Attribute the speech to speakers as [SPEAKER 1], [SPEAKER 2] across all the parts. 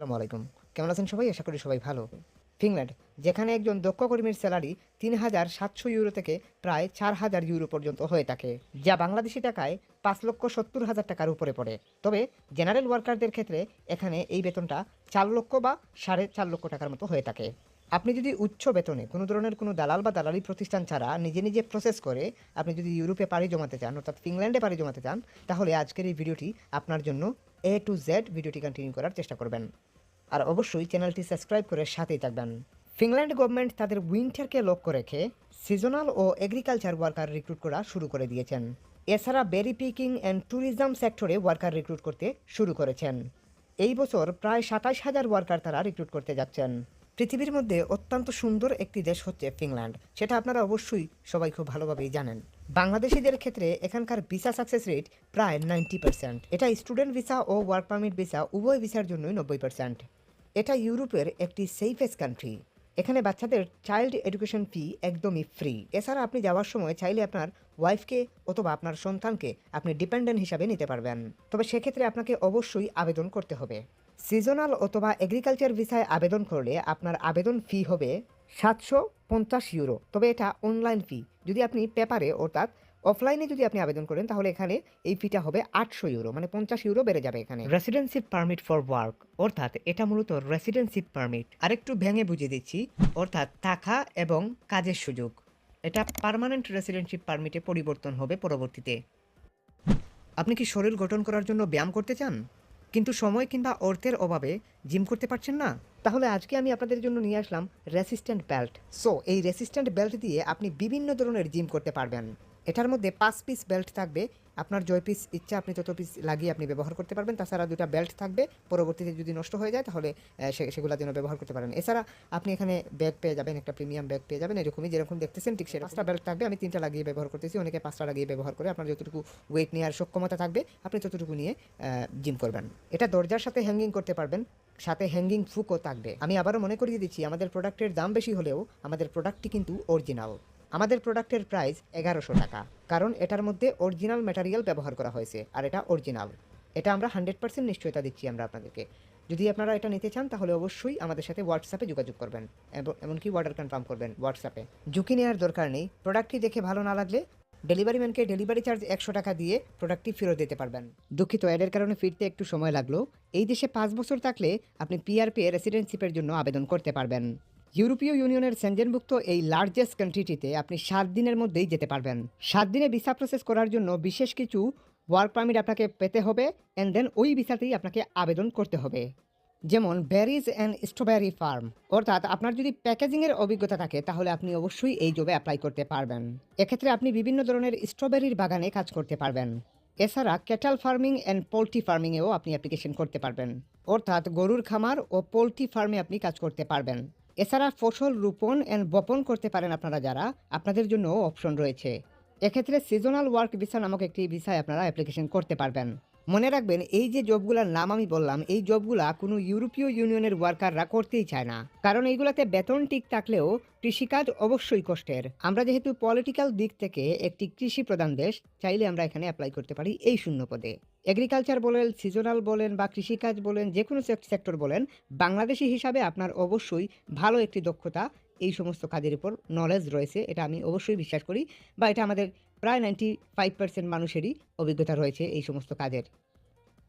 [SPEAKER 1] আসসালামু আলাইকুম। কেমন আছেন সবাই? আশা করি সবাই ভালো। ফিনল্যান্ড, যেখানে একজন দক্ষ কর্মীর স্যালারি ৩,৭০০ ইউরো থেকে প্রায় ৪,০০০ ইউরো পর্যন্ত হয়ে থাকে, যা বাংলাদেশি টাকায় ৫,৭০,০০০ টাকার উপরে পড়ে। তবে জেনারেল ওয়ার্কারদের ক্ষেত্রে এখানে এই বেতনটা ৪ লক্ষ বা ৪.৫ লক্ষ টাকার মতো হয়ে থাকে। আপনি যদি উচ্চ বেতনে কোনো ধরনের কোনো দালাল বা দালালি প্রতিষ্ঠান ছাড়া নিজে নিজে প্রসেস করে আপনি যদি ইউরোপে পাড়ি জমাতে চান, অর্থাৎ ফিনল্যান্ডে পাড়ি জমাতে চান, তাহলে আজকের এই ভিডিওটি আপনার জন্য A to Z ভিডিওটি কন্টিনিউ করার চেষ্টা করবেন। আর অবশ্যই চ্যানেলটি সাবস্ক্রাইব করে সাথেই থাকবেন। ফিনল্যান্ড গভর্নমেন্ট তাদের উইন্টারকে লক্ষ্য রেখে সিজনাল ও এগ্রিকালচার ওয়ার্কার রিক্রুট করা শুরু করে দিয়েছেন। এছাড়া বেরি পিকিং অ্যান্ড ট্যুরিজম সেক্টরে ওয়ার্কার রিক্রুট করতে শুরু করেছেন। এই বছর প্রায় ২৭,০০০ ওয়ার্কার তারা রিক্রুট করতে যাচ্ছেন। পৃথিবীর মধ্যে অত্যন্ত সুন্দর একটি দেশ হচ্ছে ফিনল্যান্ড, সেটা আপনারা অবশ্যই সবাই খুব ভালোভাবেই জানেন। বাংলাদেশিদের ক্ষেত্রে এখানকার ভিসা সাকসেস রেট প্রায় 90%। এটা স্টুডেন্ট ভিসা ও ওয়ার্ক পারমিট ভিসা উভয় ভিসার জন্যই 90%। এটা ইউরোপের একটি সেফেস্ট কান্ট্রি। এখানে বাচ্চাদের চাইল্ড এডুকেশন ফি একদমই ফ্রি। এছাড়া আপনি যাওয়ার সময় চাইলে আপনার ওয়াইফকে অথবা আপনার সন্তানকে আপনি ডিপেন্ডেন্ট হিসাবে নিতে পারবেন। তবে সেক্ষেত্রে আপনাকে অবশ্যই আবেদন করতে হবে। সিজনাল অথবা এগ্রিকালচার ভিসায় আবেদন করলে আপনার আবেদন ফি হবে ৭৫০ ইউরো। তবে এটা অনলাইন ফি। যদি আপনি পেপারে অর্থাৎ অফলাইনে যদি আপনি আবেদন করেন তাহলে এখানে এই ফিটা হবে ৮০০ ইউরো, মানে ৫০ ইউরো বেড়ে যাবে এখানে। রেসিডেন্সিপ পারমিট ফর ওয়ার্ক, অর্থাৎ এটা মূলত রেসিডেন্সিপ পারমিট। আরেকটু ভেঙে বুঝিয়ে দিচ্ছি, অর্থাৎ থাকা এবং কাজের সুযোগ। এটা পার্মানেন্ট রেসিডেন্সিপ পারমিটে পরিবর্তন হবে পরবর্তীতে। আপনি কি শরীর গঠন করার জন্য ব্যায়াম করতে চান, কিন্তু সময় কিংবা অর্থের অভাবে জিম করতে পারছেন না? তাহলে আজকে আমি আপনাদের জন্য নিয়ে আসলাম রেসিস্ট্যান্ট বেল্ট। সো এই রেসিস্ট্যান্ট বেল্ট দিয়ে আপনি বিভিন্ন ধরনের জিম করতে পারবেন। এটার মধ্যে ৫ পিস বেল্ট থাকবে। আপনার জয় পিস ইচ্ছা আপনি তত পিস লাগিয়ে আপনি ব্যবহার করতে পারবেন। তাছাড়া ২টা বেল্ট থাকবে, পরবর্তীতে যদি নষ্ট হয়ে যায় তাহলে সেগুলোর জন্য ব্যবহার করতে পারেন। এছাড়া আপনি এখানে ব্যাগ পেয়ে যাবেন, একটা প্রিমিয়াম ব্যাগ পেয়ে যাবেন, এরকমই যেরকম দেখতেছেন ঠিক সেরকম। ৫টা বেল্ট থাকবে, আমি ৩টা লাগিয়ে ব্যবহার করতেছি, অনেকে 5টা লাগিয়ে ব্যবহার করে। আপনার যতটুকু ওয়েট নেওয়ার সক্ষমতা থাকবে আপনি ততটুকু নিয়ে জিম করবেন। এটা দরজার সাথে হ্যাঙ্গিং করতে পারবেন, সাথে হ্যাঙ্গিং ফুকও থাকবে। আমি আবারও মনে করিয়ে দিচ্ছি, আমাদের প্রোডাক্টের দাম বেশি হলেও আমাদের প্রোডাক্টটি কিন্তু অরিজিনাল। আমাদের প্রোডাক্টের প্রাইস ১১০০ টাকা, কারণ এটার মধ্যে অরিজিনাল ম্যাটেরিয়াল ব্যবহার করা হয়েছে আর এটা অরিজিনাল। এটা আমরা 100% নিশ্চয়তা দিচ্ছি আমরা আপনাদেরকে। যদি আপনারা এটা নিতে চান তাহলে অবশ্যই আমাদের সাথে হোয়াটসঅ্যাপে যোগাযোগ করবেন, এমনকি অর্ডার কনফার্ম করবেন হোয়াটসঅ্যাপে। ঝুঁকি নেওয়ার দরকার নেই। প্রোডাক্টটি দেখে ভালো না লাগলে ডেলিভারি ম্যানকে ডেলিভারি চার্জ ১০০ টাকা দিয়ে প্রোডাক্টটি ফেরত দিতে পারবেন। দুঃখিত, অ্যাডের কারণে ফিরতে একটু সময় লাগলো। এই দেশে ৫ বছর থাকলে আপনি পিআরপি রেসিডেন্সিপের জন্য আবেদন করতে পারবেন। ইউরোপীয় ইউনিয়নের সেনজেনভুক্ত এই লার্জেস্ট কান্ট্রিটিতে আপনি ৭ দিনের মধ্যেই যেতে পারবেন। ৭ দিনে ভিসা প্রসেস করার জন্য বিশেষ কিছু ওয়ার্ক পারমিট আপনাকে পেতে হবে, অ্যান্ড দেন ওই ভিসাতেই আপনাকে আবেদন করতে হবে। যেমন বেরিজ অ্যান্ড স্ট্রবেরি ফার্ম, অর্থাৎ আপনার যদি প্যাকেজিংয়ের অভিজ্ঞতা থাকে তাহলে আপনি অবশ্যই এই জবে অ্যাপ্লাই করতে পারবেন। এক্ষেত্রে আপনি বিভিন্ন ধরনের স্ট্রবেরির বাগানে কাজ করতে পারবেন। এছাড়া ক্যাটাল ফার্মিং অ্যান্ড পোলট্রি ফার্মিংয়েও আপনি অ্যাপ্লিকেশন করতে পারবেন, অর্থাৎ গরুর খামার ও পোলট্রি ফার্মে আপনি কাজ করতে পারবেন। এছাড়া ফসল রোপণ অ্যান্ড বপন করতে পারেন আপনারা যারা, আপনাদের জন্য অপশন রয়েছে। এক্ষেত্রে সিজনাল ওয়ার্ক ভিসা নামক একটি ভিসায় আপনারা অ্যাপ্লিকেশন করতে পারবেন। মনে রাখবেন, এই যে জবগুলোর নাম আমি বললাম, এই জবগুলা কোনো ইউরোপীয় ইউনিয়নের ওয়ার্কাররা করতেই চায় না, কারণ এইগুলাতে বেতন ঠিক থাকলেও কৃষিকাজ অবশ্যই কষ্টের। আমরা যেহেতু পলিটিক্যাল দিক থেকে একটি কৃষি প্রধান দেশ, চাইলে আমরা এখানে অ্যাপ্লাই করতে পারি এই শূন্য পদে। এগ্রিকালচার বলেন, সিজনাল বলেন বা কৃষিকাজ বলেন, যে কোনো সেক্টর বলেন, বাংলাদেশি হিসাবে আপনার অবশ্যই ভালো একটি দক্ষতা এই সমস্ত কাজের উপর নলেজ রয়েছে, এটা আমি অবশ্যই বিশ্বাস করি, বা এটা আমাদের প্রায় 95% মানুষেরই অভিজ্ঞতা রয়েছে এই সমস্ত কাজের।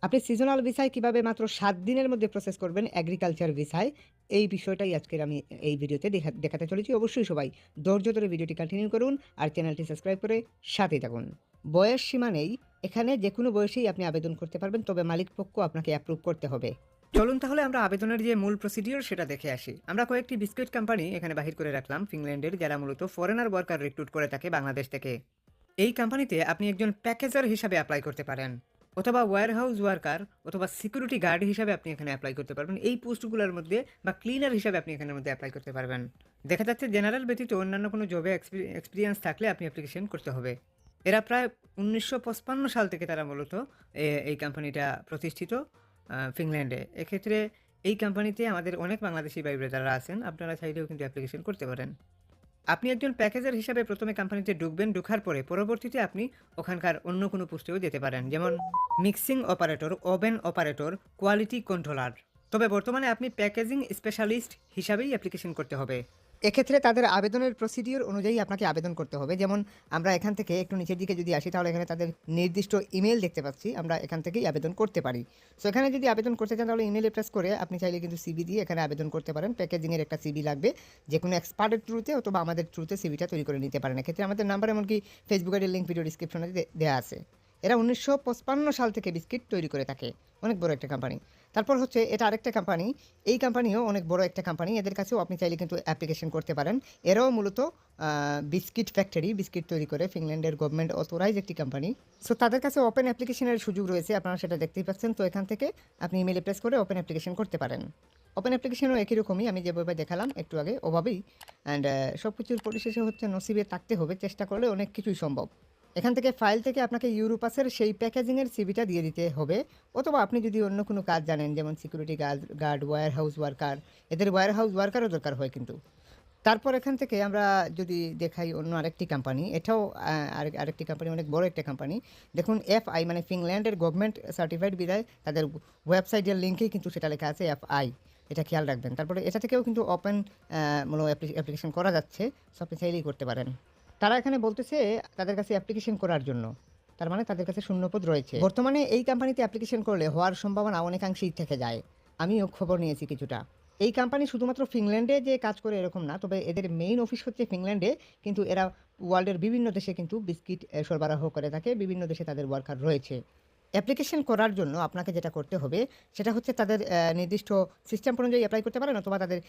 [SPEAKER 1] আপনি সিজনাল ভিসায় কীভাবে মাত্র ৭ দিনের মধ্যে প্রসেস করবেন এগ্রিকালচার ভিসায়, এই বিষয়টাই আজকের আমি এই ভিডিওতে দেখাতে চলেছি। অবশ্যই সবাই ধৈর্য ধরে ভিডিওটি কন্টিনিউ করুন আর চ্যানেলটি সাবস্ক্রাইব করে সাথেই থাকুন। বয়স সীমা নেই, এখানে যে কোনো বয়সেই আপনি আবেদন করতে পারবেন, তবে মালিক পক্ষ আপনাকে অ্যাপ্রুভ করতে হবে। চলুন তাহলে আমরা আবেদনের যে মূল প্রসিডিওর সেটা দেখে আসি। আমরা কয়েকটি বিস্কুট কোম্পানি এখানে বাহির করে রাখলাম ফিনল্যান্ডের, যারা মূলত ফরেনার ওয়ার্কার রিক্রুট করে থাকে বাংলাদেশ থেকে। এই কোম্পানিতে আপনি একজন প্যাকেজার হিসাবে অ্যাপ্লাই করতে পারেন, অথবা ওয়্যারহাউস ওয়ার্কার অথবা সিকিউরিটি গার্ড হিসাবে আপনি এখানে অ্যাপ্লাই করতে পারবেন এই পোস্টগুলোর মধ্যে, বা ক্লিনার হিসাবে আপনি এখানের মধ্যে অ্যাপ্লাই করতে পারবেন। দেখা যাচ্ছে জেনারেল ব্যতীত অন্যান্য কোনো জবে এক্সপিরিয়েন্স থাকলে আপনি অ্যাপ্লিকেশন করতে হবে। এরা প্রায় ১৯৫৫ সাল থেকে তারা মূলত এই কোম্পানিটা প্রতিষ্ঠিত ফিনল্যান্ডে। এক্ষেত্রে এই কোম্পানিতে আমাদের অনেক বাংলাদেশি ভাই ব্রাদাররা আছেন, আপনারা চাইলেও কিন্তু অ্যাপ্লিকেশন করতে পারেন। আপনি একজন প্যাকেজার হিসাবে প্রথমে কোম্পানিতে ঢুকবেন, ঢোকার পরে পরবর্তীতে আপনি ওখানকার অন্য কোনো পোস্টেও যেতে পারেন, যেমন mixing operator, oven operator, quality controller. তবে বর্তমানে আপনি প্যাকেজিং স্পেশালিস্ট হিসাবেই অ্যাপ্লিকেশন করতে হবে। এক্ষেত্রে তাদের আবেদনের প্রসিডিওর অনুযায়ী আপনাকে আবেদন করতে হবে। যেমন আমরা এখান থেকে একটু নিচের দিকে যদি আসি তাহলে এখানে তাদের নির্দিষ্ট ইমেল দেখতে পাচ্ছি, আমরা এখান থেকেই আবেদন করতে পারি। সো এখানে যদি আবেদন করতে চান তাহলে ইমেলে প্রেস করে আপনি চাইলে কিন্তু সিভি দিয়ে এখানে আবেদন করতে পারেন। প্যাকেজিংয়ের একটা সিভি লাগবে, যে কোনো এক্সপার্টের থ্রুতে অথবা আমাদের থ্রুতে সিভিটা তৈরি করে নিতে পারেন। এক্ষেত্রে আমাদের নাম্বার এমনকি ফেসবুক আইডির লিঙ্ক ভিডিও ডিসক্রিপশনে দেওয়া আছে। এরা 1955 সাল থেকে বিস্কিট তৈরি করে থাকে, অনেক বড় একটা কোম্পানি। তারপর হচ্ছে এটা আরেকটা কোম্পানি, এই কোম্পানিও অনেক বড় একটা কোম্পানি, এদের কাছেও আপনি চাইলে কিন্তু অ্যাপ্লিকেশন করতে পারেন। এরাও মূলত বিস্কিট ফ্যাক্টরি, বিস্কিট তৈরি করে, ফিনল্যান্ডের গভর্নমেন্ট অথরাইজ একটি কোম্পানি। সো তাদের কাছে ওপেন অ্যাপ্লিকেশনের সুযোগ রয়েছে, আপনারা সেটা দেখতেই পাচ্ছেন। তো এখান থেকে আপনি ইমেলে প্রেস করে ওপেন অ্যাপ্লিকেশন করতে পারেন। ওপেন অ্যাপ্লিকেশনও একই রকমই, আমি যেভাবে দেখালাম একটু আগে ওভাবেই। অ্যান্ড সব কিছুর পরিশেষে হচ্ছে নসিবে থাকতে হবে, চেষ্টা করলে অনেক কিছুই সম্ভব। এখান থেকে ফাইল থেকে আপনাকে ইউরোপাসের সেই প্যাকেজিংয়ের সিভিটা দিয়ে দিতে হবে, অথবা আপনি যদি অন্য কোনো কাজ জানেন, যেমন security guard, warehouse worker, এদের ওয়্যার হাউস ওয়ার্কারও দরকার হয় কিন্তু। তারপর এখান থেকে আমরা যদি দেখাই অন্য আরেকটি কোম্পানি, এটাও আরেকটি কোম্পানি, অনেক বড় একটা কোম্পানি। দেখুন FI মানে ফিনল্যান্ডের গভর্নমেন্ট সার্টিফাইড বিদায় তাদের ওয়েবসাইটের লিঙ্কেই কিন্তু সেটা লেখা আছে FI, এটা খেয়াল রাখবেন। তারপরে এটা থেকেও কিন্তু ওপেন মূল অ্যাপ্লিকেশন করা যাচ্ছে, সো আপনি চাইলেই করতে পারেন। তারা এখানে বলতেছে তাদের কাছে অ্যাপ্লিকেশন করার জন্য, তার মানে তাদের কাছে শূন্যপদ রয়েছে। বর্তমানে এই কোম্পানিতে অ্যাপ্লিকেশন করলে হওয়ার সম্ভাবনা অনেকাংশেই থেকে যায়, আমিও খবর নিয়েছি কিছুটা। এই কোম্পানি শুধুমাত্র ফিনল্যান্ডে যে কাজ করে এরকম না, তবে এদের মেইন অফিস হচ্ছে ফিনল্যান্ডে, কিন্তু এরা ওয়ার্ল্ডের বিভিন্ন দেশে কিন্তু বিস্কিট সরবরাহ করে থাকে, বিভিন্ন দেশে তাদের ওয়ার্কার রয়েছে। অ্যাপ্লিকেশন করার জন্য আপনাকে যেটা করতে হবে সেটা হচ্ছে তাদের নির্দিষ্ট সিস্টেম অনুযায়ী অ্যাপ্লাই করতে পারেন, অথবা তাদের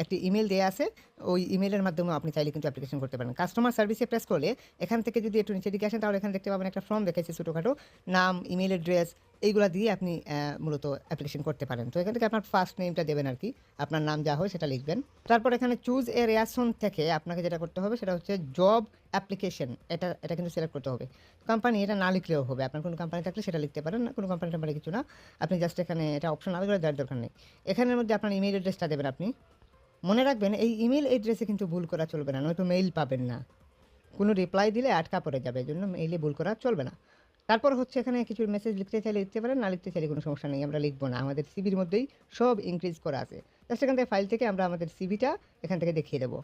[SPEAKER 1] একটি ইমেল দেওয়া আছে, ওই ইমেলের মাধ্যমে আপনি চাইলে কিন্তু অ্যাপ্লিকেশন করতে পারেন। কাস্টমার সার্ভিসে প্রেস করলে এখান থেকে যদি একটু নিচে দিকে আসেন তাহলে এখানে দেখতে পাবেন একটা ফর্ম দেখেছি ছোটোখাটো, নাম, ইমেল অ্যাড্রেস, এইগুলা দিয়ে আপনি মূলত অ্যাপ্লিকেশন করতে পারেন। তো এখান থেকে আপনার ফার্স্ট নেমটা দেবেন আর কি, আপনার নাম যা হয় সেটা লিখবেন। তারপর এখানে চুজ এ রেয়াসন থেকে আপনাকে যেটা করতে হবে সেটা হচ্ছে জব অ্যাপ্লিকেশন, এটা কিন্তু সিলেক্ট করতে হবে। কোম্পানি এটা না লিখলেও হবে, আপনার কোনো কোম্পানি থাকলে সেটা লিখতে পারেন, না কোনো কোম্পানি টাম্পানি কিছু না, আপনি জাস্ট এখানে এটা অপশন আলাদা করে দেওয়ার দরকার নেই। এখানের মধ্যে আপনার ইমেল অ্যাড্রেসটা দেবেন আপনি। মনে রাখবেন এই ইমেল অ্যাড্রেসে কিন্তু ভুল করা চলবে না, নয়তো মেইল পাবেন না, কোনো রিপ্লাই দিলে আটকা পড়ে যাবে, এই জন্য মেইলে ভুল করা চলবে না। তারপর হচ্ছে এখানে কিছু মেসেজ লিখতে চাইলে লিখতে পারেন, না লিখতে চাইলে কোনো সমস্যা নেই, আমরা লিখবো না, আমাদের সিভির মধ্যেই সব ইনক্রিজ করা আছে। জাস্ট এখান থেকে ফাইল থেকে আমরা আমাদের সিভিটা এখান থেকে দেখিয়ে দেবো।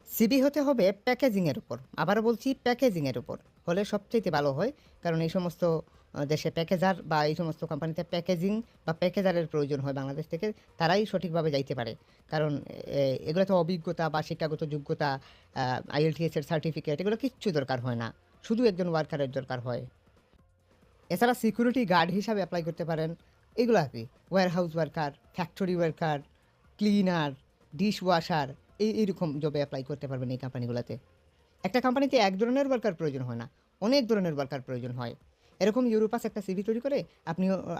[SPEAKER 1] সিভি হতে হবে প্যাকেজিংয়ের উপর, আবারও বলছি প্যাকেজিংয়ের উপর হলে সবচেয়ে ভালো হয়, কারণ এই সমস্ত দেশে প্যাকেজার বা এই সমস্ত কোম্পানিতে প্যাকেজিং বা প্যাকেজারের প্রয়োজন হয় বাংলাদেশ থেকে, তারাই সঠিকভাবে যাইতে পারে। কারণ এগুলো তো অভিজ্ঞতা বা শিক্ষাগত যোগ্যতা, IELTS-এর সার্টিফিকেট, এগুলো কিচ্ছু দরকার হয় না, শুধু একজন ওয়ার্কারের দরকার হয়। এছাড়া সিকিউরিটি গার্ড হিসাবে অ্যাপ্লাই করতে পারেন, এগুলো আর কি, warehouse worker, factory worker, cleaner, dishwasher, এইরকম জবে অ্যাপ্লাই করতে পারবেন এই কোম্পানিগুলোতে। একটা কোম্পানিতে এক ধরনের ওয়ার্কার প্রয়োজন হয় না, অনেক ধরনের ওয়ার্কার প্রয়োজন হয়। এরকম ইউরোপাস একটা সিভি তৈরি করে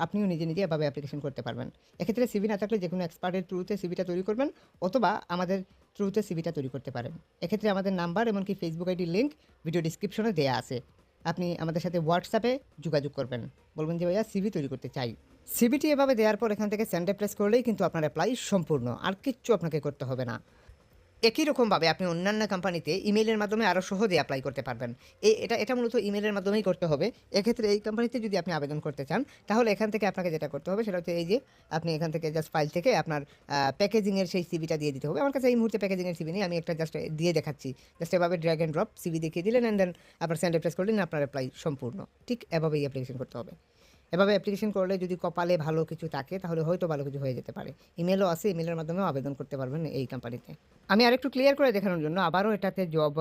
[SPEAKER 1] আপনিও নিজে নিজে এভাবে অ্যাপ্লিকেশন করতে পারবেন। এক্ষেত্রে সিভি না থাকলে যে কোনো এক্সপার্টের থ্রুতে সিভিটা তৈরি করবেন, অথবা আমাদের থ্রুতে সিভিটা তৈরি করতে পারেন। এক্ষেত্রে আমাদের নাম্বার এমনকি ফেসবুক আইডির লিঙ্ক ভিডিও ডিসক্রিপশনে দেওয়া আছে, আপনি আমাদের সাথে হোয়াটসঅ্যাপে যোগাযোগ করবেন, বলবেন যে ভাইয়া সিভি তৈরি করতে চাই। সিভিটি এভাবে দেওয়ার পর এখান থেকে সেন্ডে প্রেস করলেই কিন্তু আপনার অ্যাপ্লাই সম্পূর্ণ, আর কিচ্ছু আপনাকে করতে হবে না। একই রকমভাবে আপনি অন্যান্য কোম্পানিতে ইমেইলের মাধ্যমে আরও সহজে অ্যাপ্লাই করতে পারবেন। এটা মূলত ইমেইলের মাধ্যমেই করতে হবে। এক্ষেত্রে এই কোম্পানিতে যদি আপনি আবেদন করতে চান তাহলে এখান থেকে আপনাকে যেটা করতে হবে সেটা হচ্ছে এই যে আপনি এখান থেকে জাস্ট ফাইল থেকে আপনার প্যাকেজিংয়ের সেই সিভিটা দিয়ে দিতে হবে। আমার কাছে এই মুহূর্তে প্যাকেজিংয়ের সিভি নেই, আমি একটা জাস্ট দিয়ে দেখাচ্ছি। জাস্ট এভাবে ড্র্যাগ অ্যান্ড ড্রপ সিভি দেখিয়ে দিলেন, অ্যান্ড দেন আপনার সেন্ড প্রেস করলেন, আপনার অ্যাপ্লাই সম্পূর্ণ। ঠিক এভাবেই অ্যাপ্লিকেশন করতে হবে। এভাবে অ্যাপ্লিকেশন করলে যদি কপালে ভালো কিছু থাকে তাহলে হয়তো ভালো কিছু হয়ে যেতে পারে। ইমেলও আছে, ইমেলের মাধ্যমেও আবেদন করতে পারবেন এই কোম্পানিতে। আমি আরেকটু ক্লিয়ার করে দেখানোর জন্য আবারও এটাতে জব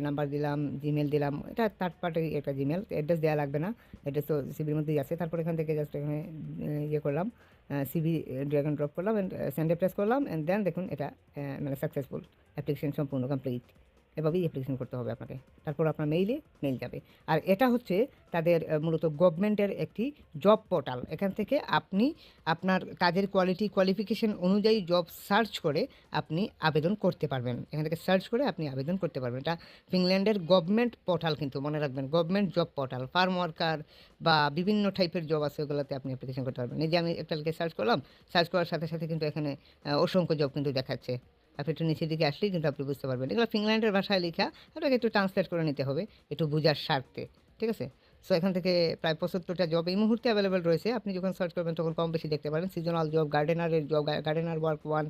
[SPEAKER 1] নাম্বার দিলাম, জিমেল দিলাম, এটা থার্ড পার্টি একটা জিমেল, অ্যাড্রেস দেওয়া লাগবে না, অ্যাড্রেস তো সিভির মধ্যেই আছে। তারপর এখান থেকে জাস্ট এখানে ইয়ে করলাম, সিভি ড্র্যাগ অ্যান্ড ড্রপ করলাম, অ্যান্ড সেন্ডে প্রেস করলাম, অ্যান্ড দেন দেখুন এটা মানে সাকসেসফুল, অ্যাপ্লিকেশন সম্পূর্ণ কমপ্লিট। এভাবেই অ্যাপ্লিকেশন করতে হবে আপনাকে। তারপর আপনার মেইল যাবে। আর এটা হচ্ছে তাদের মূলত গভর্নমেন্টের একটি জব পোর্টাল। এখান থেকে আপনি আপনার কাজের কোয়ালিফিকেশন অনুযায়ী জব সার্চ করে আপনি আবেদন করতে পারবেন। এখান থেকে সার্চ করে আপনি আবেদন করতে পারবেন। এটা ফিনল্যান্ডের গভর্নমেন্ট পোর্টাল, কিন্তু মনে রাখবেন government job portal. Farm worker বা বিভিন্ন টাইপের জব আছে, ওগুলোতে আপনি অ্যাপ্লিকেশন করতে পারবেন। এই যে আমি একটা লিখে সার্চ করলাম, সার্চ করার সাথে সাথে কিন্তু এখানে অসংখ্য জব কিন্তু দেখাচ্ছে। আপনি একটু নিচের দিকে আসলেই কিন্তু আপনি বুঝতে পারবেন এগুলো ফিনল্যান্ডের ভাষায় লেখা, আপনাকে একটু ট্রান্সলেট করে নিতে হবে একটু বোঝার স্বার্থে, ঠিক আছে? সো এখান থেকে প্রায় ৭৫টা জব এই মুহূর্তে অ্যাভেলেবল রয়েছে। আপনি যখন সার্চ করবেন তখন কম বেশি দেখতে পারেন। সিজনাল জব, গার্ডেনারের জব, গার্ডেনার ওয়ার্ক 1,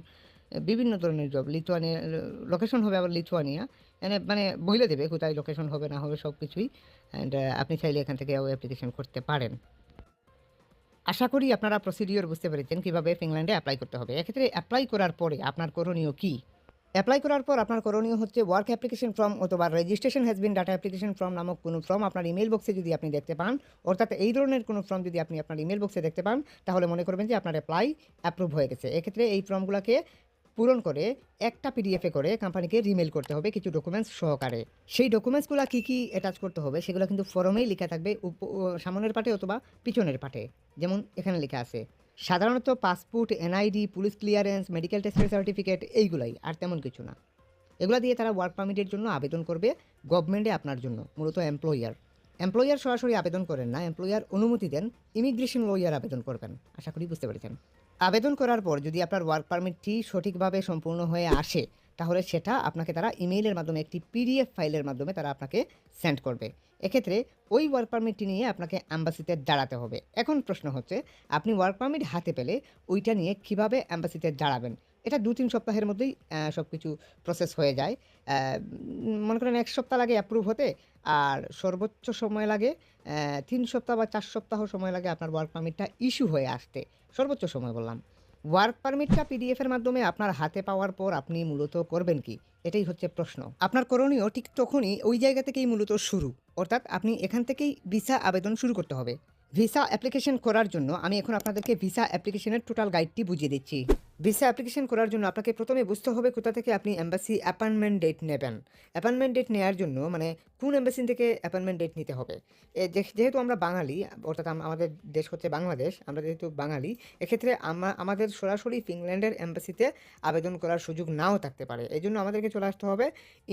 [SPEAKER 1] বিভিন্ন ধরনের জব। লিথুয়ানিয়া লোকেশন হবে আবার লিথুয়ানিয়া। মানে বইলে দেবে কোথায় লোকেশন হবে না হবে সব কিছুই। অ্যান্ড আপনি চাইলে এখান থেকেও অ্যাপ্লিকেশন করতে পারেন। আশা করি আপনারা প্রসিডিওর বুঝতে পেরেছেন কীভাবে ফিনল্যান্ডে অ্যাপ্লাই করতে হবে। এক্ষেত্রে অ্যাপ্লাই করার পরে আপনার করণীয় কী? অ্যাপ্লাই করার পর আপনার করণীয় হচ্ছে ওয়ার্ক অ্যাপ্লিকেশন ফর্ম অথবা registration has been data application form নামক কোনো ফর্ম আপনার ইমেল বক্সে যদি আপনি দেখতে পান, অর্থাৎ এই ধরনের কোনো ফর্ম যদি আপনি আপনার ইমেল বক্সে দেখতে পান, তাহলে মনে করবেন যে আপনার অ্যাপ্রুভ হয়ে গেছে। এক্ষেত্রে এই ফর্মগুলোকে পূরণ করে একটা পিডিএফে করে কোম্পানিকে রিমেল করতে হবে কিছু ডকুমেন্টস সহকারে। সেই ডকুমেন্টসগুলো কী অ্যাটাচ করতে হবে সেগুলো কিন্তু ফর্মেই লেখা থাকবে সামনের পাটে অথবা পিছনের পাটে। যেমন এখানে লেখা আছে সাধারণত passport, NID, police clearance, medical টেস্টের সার্টিফিকেট, এইগুলাই, আর তেমন কিছু না। এগুলো দিয়ে তারা ওয়ার্ক পারমিটের জন্য আবেদন করবে গভর্নমেন্টে আপনার জন্য, মূলত এমপ্লয়ার সরাসরি আবেদন করেন না, এমপ্লয়ার অনুমতি দেন, ইমিগ্রেশন লয়ার আবেদন করবেন। আশা করি বুঝতে পেরেছেন। আবেদন করার পর যদি আপনার ওয়ার্ক পারমিটটি সঠিকভাবে সম্পূর্ণ হয়ে আসে, তাহলে সেটা আপনাকে তারা ইমেইলের মাধ্যমে একটি পিডিএফ ফাইলের মাধ্যমে তারা আপনাকে সেন্ড করবে। এক্ষেত্রে ওই ওয়ার্ক পারমিটটি নিয়ে আপনাকে অ্যাম্বাসিতে দাঁড়াতে হবে। এখন প্রশ্ন হচ্ছে, আপনি ওয়ার্ক পারমিট হাতে পেলে ওইটা নিয়ে কিভাবে অ্যাম্বাসিতে দাঁড়াবেন? এটা 2-3 সপ্তাহের মধ্যেই সব কিছু প্রসেস হয়ে যায়। মনে করেন 1 সপ্তাহ লাগে অ্যাপ্রুভ হতে, আর সর্বোচ্চ সময় লাগে 3 সপ্তাহ বা 4 সপ্তাহ সময় লাগে আপনার ওয়ার্ক পারমিটটা ইস্যু হয়ে আসতে। সর্বোচ্চ সময় বললাম। ওয়ার্ক পারমিটটা পিডিএফের মাধ্যমে আপনার হাতে পাওয়ার পর আপনি মূলত করবেন কি? এটাই হচ্ছে প্রশ্ন। আপনার করণীয় ঠিক তখনই ওই জায়গা থেকেই মূলত শুরু। অর্থাৎ আপনি এখান থেকেই ভিসা আবেদন শুরু করতে হবে। ভিসা অ্যাপ্লিকেশন করার জন্য আমি এখন আপনাদেরকে ভিসা অ্যাপ্লিকেশনের টোটাল গাইডটি বুঝিয়ে দিচ্ছি। ভিসা অ্যাপ্লিকেশন করার জন্য আপনাকে প্রথমে বুঝতে হবে কোথা থেকে আপনি এম্বাসি অ্যাপয়েন্টমেন্ট ডেট নেবেন। অ্যাপয়েন্টমেন্ট ডেট নেওয়ার জন্য মানে কোন এম্বাসি থেকে অ্যাপয়েন্টমেন্ট ডেট নিতে হবে। যেহেতু আমরা বাঙালি, অর্থাৎ আমাদের দেশ হচ্ছে বাংলাদেশ, আমরা যেহেতু বাঙালি, এক্ষেত্রে আমাদের সরাসরি ফিনল্যান্ডের এম্বাসিতে আবেদন করার সুযোগ নাও থাকতে পারে। এই জন্য আমাদেরকে চলে আসতে হবে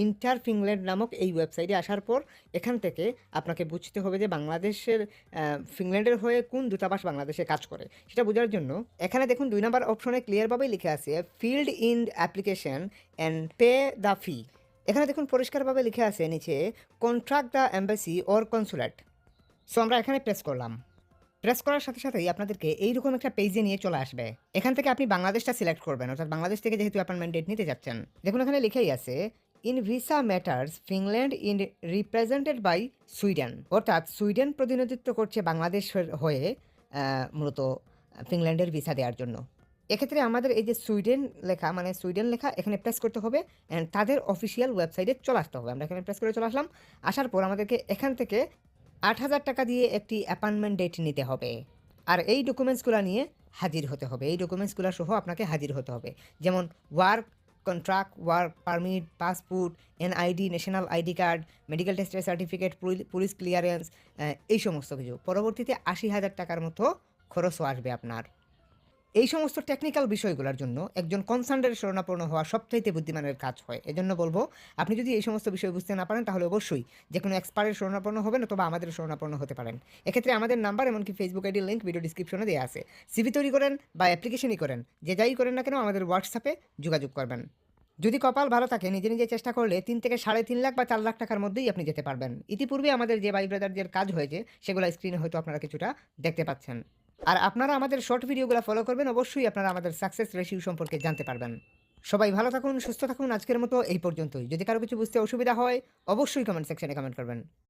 [SPEAKER 1] ইন্টার ফিনল্যান্ড নামক এই ওয়েবসাইটে। আসার পর এখান থেকে আপনাকে বুঝতে হবে যে বাংলাদেশের ফিনল্যান্ডের হয়ে কোন দূতাবাস বাংলাদেশে কাজ করে। সেটা বোঝার জন্য এখানে দেখুন 2 নম্বর অপশনে ক্লিয়ারভাবেই লিখে আছে field in application and pay the fee. এখানে দেখুন পরিষ্কারভাবে লিখে আছে নিচে contract the embassy or consulate. So আমরা এখানে প্রেস করলাম। প্রেস করার সাথে সাথেই আপনাদেরকে এইরকম একটা পেজে নিয়ে চলে আসবে। এখান থেকে আপনি বাংলাদেশটা সিলেক্ট করবেন, অর্থাৎ বাংলাদেশ থেকে যেহেতু অ্যাপয়েন্টমেন্ট ডেট নিতে যাচ্ছেন। দেখুন এখানে লিখেই আছে in visa matters Finland in represented by Sweden, অর্থাৎ সুইডেন প্রতিনিধিত্ব করছে বাংলাদেশের হয়ে মূলত ফিনল্যান্ডের ভিসা দেওয়ার জন্য। এক্ষেত্রে আমাদের এই যে সুইডেন লেখা এখানে প্রেস করতে হবে অ্যান্ড তাদের অফিসিয়াল ওয়েবসাইটে চলে আসতে হবে। আমরা এখানে প্রেস করে চলে আসলাম। আসার পর আমাদেরকে এখান থেকে 8,000 টাকা দিয়ে একটি অ্যাপয়েন্টমেন্ট ডেট নিতে হবে, আর এই ডকুমেন্টসগুলো নিয়ে হাজির হতে হবে। এই ডকুমেন্টসগুলো সহ আপনাকে হাজির হতে হবে, যেমন work contract, work permit, passport, NID, national ID card, medical টেস্টের সার্টিফিকেট, পুলিশ ক্লিয়ারেন্স, এই সমস্ত কিছু। পরবর্তীতে 80,000 টাকার মতো খরচও আসবে আপনার। এই সমস্ত টেকনিক্যাল বিষয়গুলোর জন্য একজন কনসার্নের শরণাপন্ন হওয়া সবচাইতে বুদ্ধিমানের কাজ হয়। এজন্য বলবো, আপনি যদি এই সমস্ত বিষয় বুঝতে না পারেন তাহলে অবশ্যই যে কোনো এক্সপার্টের শরণাপন্ন হবেন অথবা আমাদের শরণাপন্ন হতে পারেন। এক্ষেত্রে আমাদের নাম্বার এমনকি ফেসবুক আইডির লিঙ্ক ভিডিও ডিসক্রিপশনে দেওয়া আছে। সিভি তৈরি করেন বা অ্যাপ্লিকেশনই করেন, যে যাই করেন না কেন আমাদের হোয়াটসঅ্যাপে যোগাযোগ করবেন। যদি কপাল ভালো থাকে নিজে চেষ্টা করলে 3 থেকে 3.5 লাখ বা 4 লাখ টাকার মধ্যেই আপনি যেতে পারবেন। ইতিপূর্বে আমাদের যে ভাই ব্রাদারদের কাজ হয়েছে সেগুলো স্ক্রিনে হয়তো আপনারা কিছুটা দেখতে পাচ্ছেন। আর আপনারা আমাদের শর্ট ভিডিওগুলো ফলো করবেন, অবশ্যই আপনারা আমাদের সাকসেস রেশিও সম্পর্কে জানতে পারবেন। সবাই ভালো থাকুন, সুস্থ থাকুন। আজকের মতো এই পর্যন্তই। যদি কারো কিছু বুঝতে অসুবিধা হয় অবশ্যই কমেন্ট সেকশনে কমেন্ট করবেন।